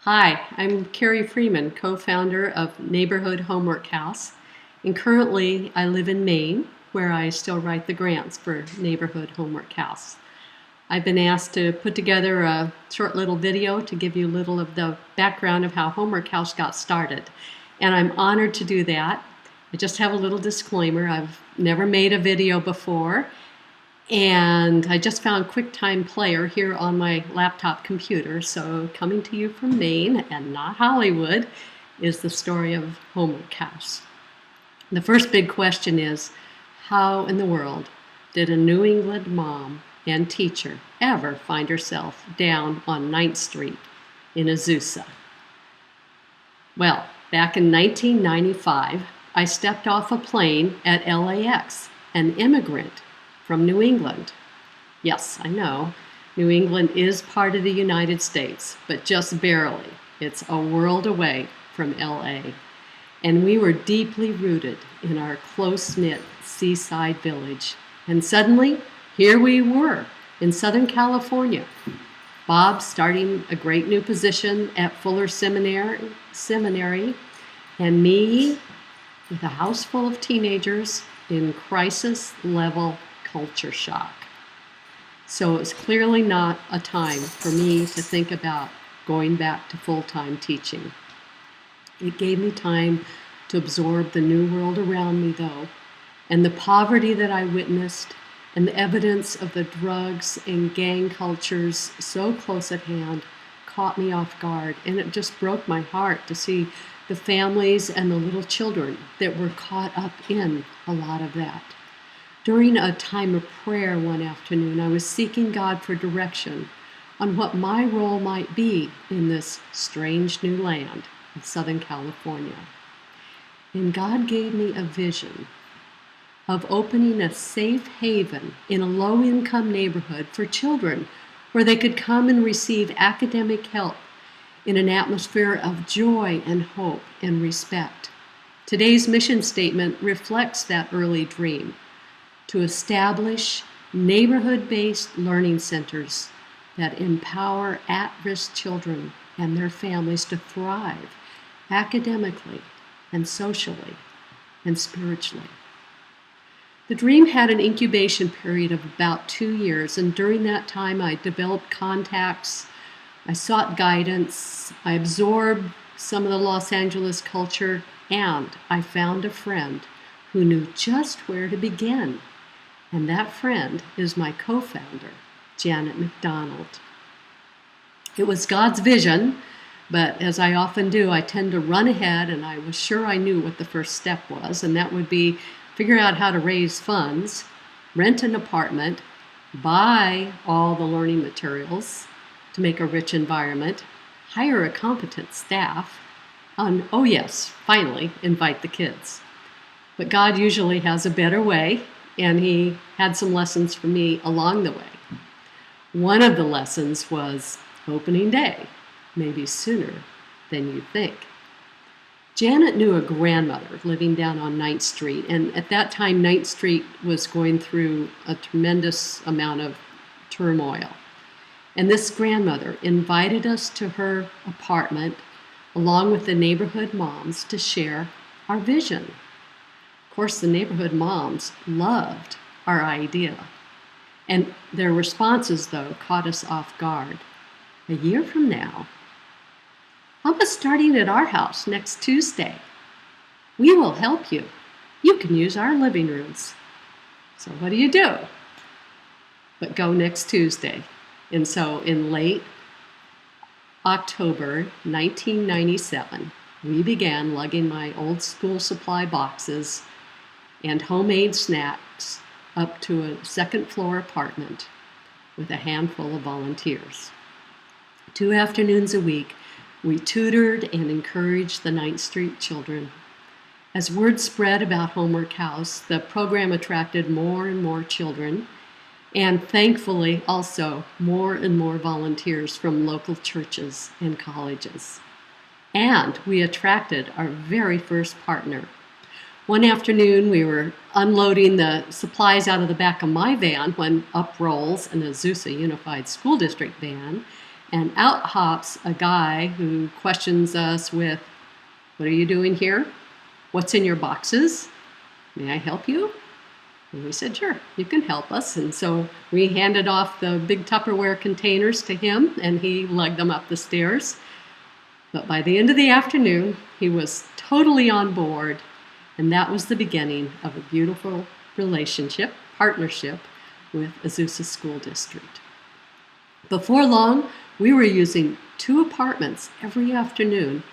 Hi, I'm Kerry Freeman, co-founder of Neighborhood Homework House, and currently I live in Maine, where I still write the grants for Neighborhood Homework House. I've been asked to put together a short little video to give you a little of the background of how Homework House got started, and I'm honored to do that. I just have a little disclaimer. I've never made a video before, and I just found QuickTime Player here on my laptop computer. So coming to you from Maine and not Hollywood is the story of Homework House. The first big question is, how in the world did a New England mom and teacher ever find herself down on 9th Street in Azusa? Well, back in 1995, I stepped off a plane at LAX, an immigrant from New England. Yes, I know, New England is part of the United States, but just barely. It's a world away from LA. And we were deeply rooted in our close-knit seaside village. And suddenly, here we were in Southern California. Bob starting a great new position at Fuller Seminary, and me with a house full of teenagers in crisis-level culture shock. So it was clearly not a time for me to think about going back to full-time teaching. It gave me time to absorb the new world around me, though, and the poverty that I witnessed and the evidence of the drugs and gang cultures so close at hand caught me off guard, and it just broke my heart to see the families and the little children that were caught up in a lot of that. During a time of prayer one afternoon, I was seeking God for direction on what my role might be in this strange new land of Southern California. And God gave me a vision of opening a safe haven in a low-income neighborhood for children where they could come and receive academic help in an atmosphere of joy and hope and respect. Today's mission statement reflects that early dream: to establish neighborhood-based learning centers that empower at-risk children and their families to thrive academically and socially and spiritually. The dream had an incubation period of about 2 years, and during that time I developed contacts, I sought guidance, I absorbed some of the Los Angeles culture, and I found a friend who knew just where to begin. And that friend is my co-founder, Janet McDonald. It was God's vision, but as I often do, I tend to run ahead, and I was sure I knew what the first step was, and that would be figure out how to raise funds, rent an apartment, buy all the learning materials to make a rich environment, hire a competent staff, and oh yes, finally, invite the kids. But God usually has a better way, and he had some lessons for me along the way. One of the lessons was opening day, maybe sooner than you think. Janet knew a grandmother living down on 9th Street, and at that time 9th Street was going through a tremendous amount of turmoil. And this grandmother invited us to her apartment along with the neighborhood moms to share our vision. Of course, the neighborhood moms loved our idea, and their responses, though, caught us off guard. A year from now, how about starting at our house next Tuesday? We will help you. You can use our living rooms. So what do you do? But go next Tuesday. And so in late October 1997, we began lugging my old school supply boxes and homemade snacks up to a second-floor apartment with a handful of volunteers. 2 afternoons a week, we tutored and encouraged the 9th Street children. As word spread about Homework House, the program attracted more and more children, and thankfully also more and more volunteers from local churches and colleges. And we attracted our very first partner. One afternoon, we were unloading the supplies out of the back of my van when up rolls an Azusa Unified School District van, And out hops a guy who questions us with, "What are you doing here? What's in your boxes? May I help you?" And we said, "Sure, you can help us." And so we handed off the big Tupperware containers to him, and he lugged them up the stairs. But by the end of the afternoon, he was totally on board, and that was the beginning of a beautiful partnership with Azusa School District. Before long, we were using 2 apartments every afternoon,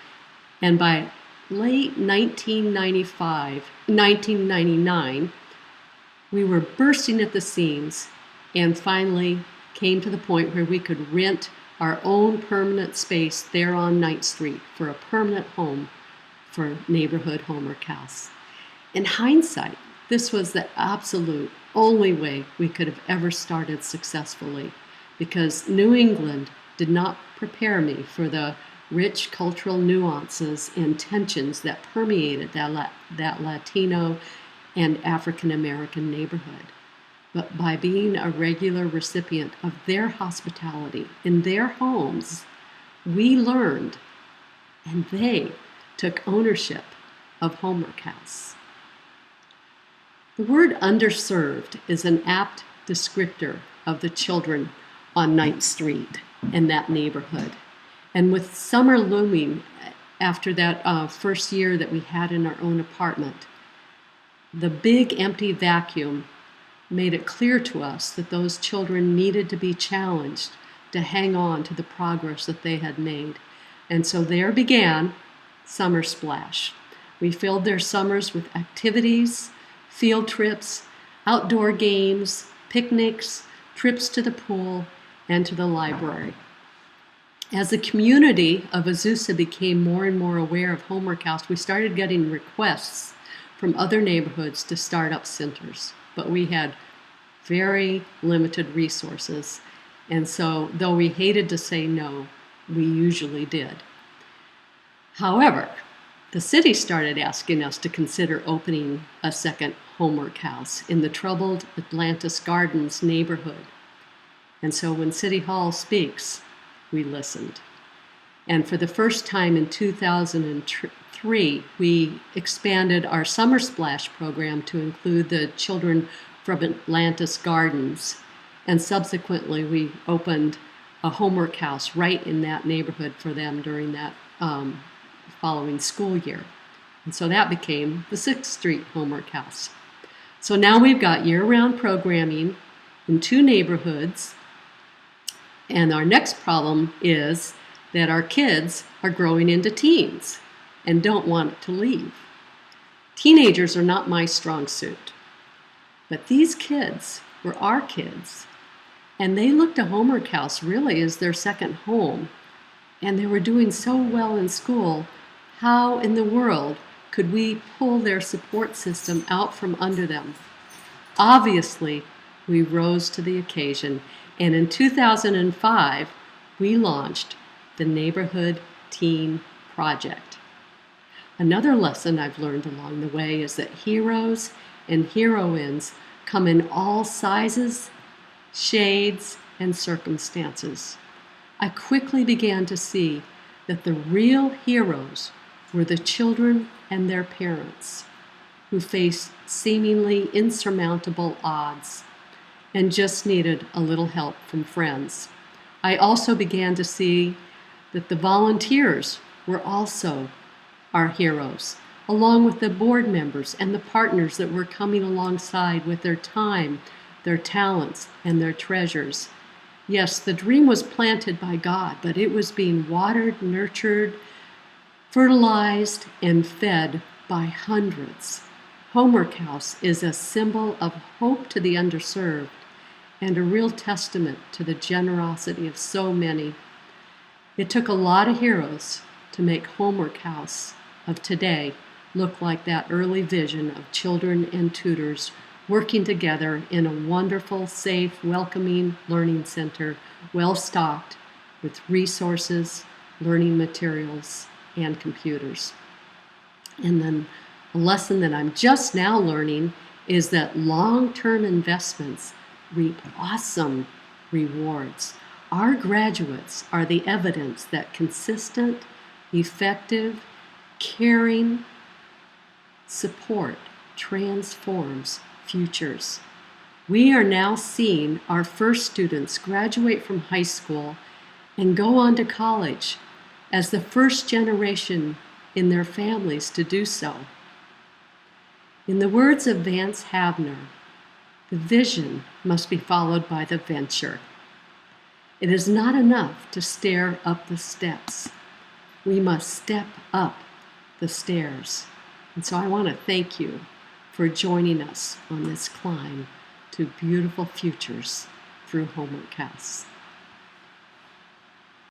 and by late 1999, we were bursting at the seams and finally came to the point where we could rent our own permanent space there on 9th Street for a permanent home for Neighborhood Homework House. In hindsight, this was the absolute only way we could have ever started successfully, because New England did not prepare me for the rich cultural nuances and tensions that permeated that Latino and African American neighborhood. But by being a regular recipient of their hospitality in their homes, we learned, and they took ownership of Homework House. The word underserved is an apt descriptor of the children on 9th Street and that neighborhood. And with summer looming after that first year that we had in our own apartment, the big empty vacuum made it clear to us that those children needed to be challenged to hang on to the progress that they had made. And so there began Summer Splash. We filled their summers with activities, field trips, outdoor games, picnics, trips to the pool, and to the library. As the community of Azusa became more and more aware of Homework House, we started getting requests from other neighborhoods to start up centers. But we had very limited resources. And so, though we hated to say no, we usually did. However, the city started asking us to consider opening a second Homework House in the troubled Atlantis Gardens neighborhood. And so when City Hall speaks, we listened. And for the first time in 2003, we expanded our Summer Splash program to include the children from Atlantis Gardens. And subsequently, we opened a Homework House right in that neighborhood for them during that following school year. And so that became the 6th Street Homework House. So now we've got year-round programming in 2 neighborhoods. And our next problem is that our kids are growing into teens and don't want to leave. Teenagers are not my strong suit, but these kids were our kids, and they looked to Homework House really as their second home, and they were doing so well in school. How in the world could we pull their support system out from under them? Obviously, we rose to the occasion, and in 2005, we launched the Neighborhood Teen Project. Another lesson I've learned along the way is that heroes and heroines come in all sizes, shades, and circumstances. I quickly began to see that the real heroes were the children and their parents, who faced seemingly insurmountable odds and just needed a little help from friends. I also began to see that the volunteers were also our heroes, along with the board members and the partners that were coming alongside with their time, their talents, and their treasures. Yes, the dream was planted by God, but it was being watered, nurtured, fertilized, and fed by hundreds. Homework House is a symbol of hope to the underserved and a real testament to the generosity of so many. It took a lot of heroes to make Homework House of today look like that early vision of children and tutors working together in a wonderful, safe, welcoming learning center, well-stocked with resources, learning materials, and computers. And then a lesson that I'm just now learning is that long-term investments reap awesome rewards. Our graduates are the evidence that consistent, effective, caring support transforms futures. We are now seeing our first students graduate from high school and go on to college as the first generation in their families to do so. In the words of Vance Havner, the vision must be followed by the venture. It is not enough to stare up the steps. We must step up the stairs. And so I want to thank you for joining us on this climb to beautiful futures through Homework House.